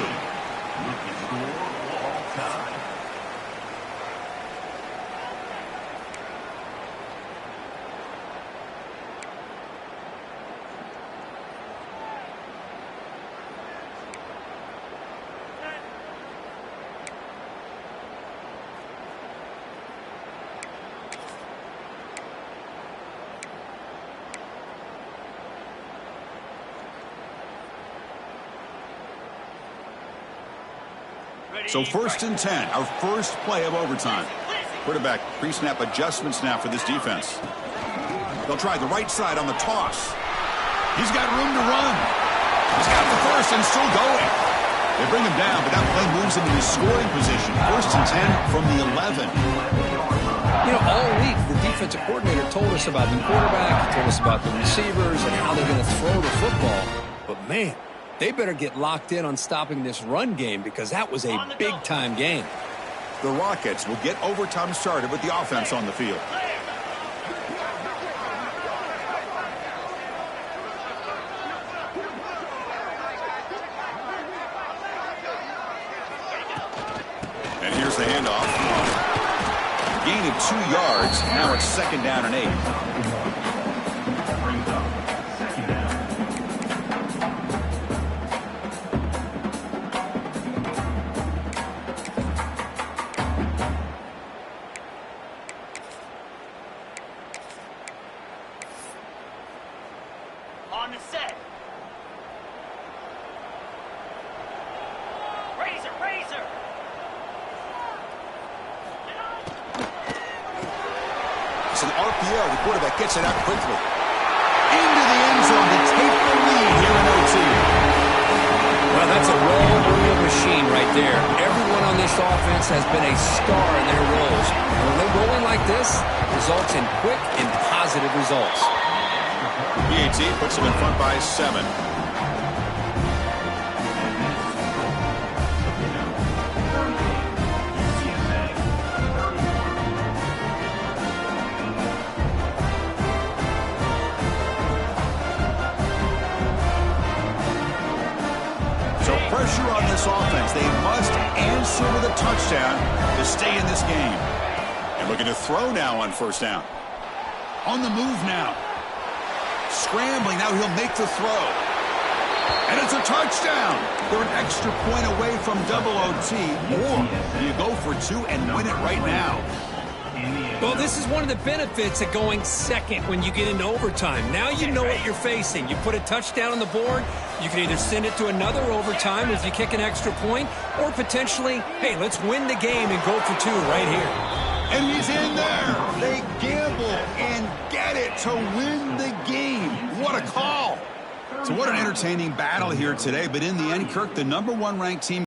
So 1st and 10, our first play of overtime. Quarterback pre-snap adjustments now for this defense. They'll try the right side on the toss. He's got room to run. He's got the first and still going. They bring him down, but that play moves him into scoring position. 1st and 10 from the 11. You know, all week the defensive coordinator told us about the quarterback, he told us about the receivers and how they're going to throw the football. But man, they better get locked in on stopping this run game because that was a big-time game. The Rockets will get overtime started with the offense on the field. And here's the handoff. Gain of 2 yards. Now it's 2nd down and 8. On the set. Razor. It's an RPO. The quarterback gets it out quickly. Into the end zone to take the lead here in OT. Well, that's a well-oiled machine right there. Everyone on this offense has been a star in their roles. And when they're rolling like this, results in quick and positive results. PAT puts them in front by 7. Mercer with a touchdown to stay in this game. And looking to throw now on first down. On the move now. Scrambling, now he'll make the throw. And it's a touchdown. They're an extra point away from double OT. Or you go for two and win it right now. Well, this is one of the benefits of going second when you get into overtime. Now you know what you're facing. You put a touchdown on the board, you can either send it to another overtime if you kick an extra point, or potentially, hey, let's win the game and go for two right here. And he's in there. They gamble and get it to win the game. What a call. So what an entertaining battle here today. But in the end, Kirk, the #1 ranked team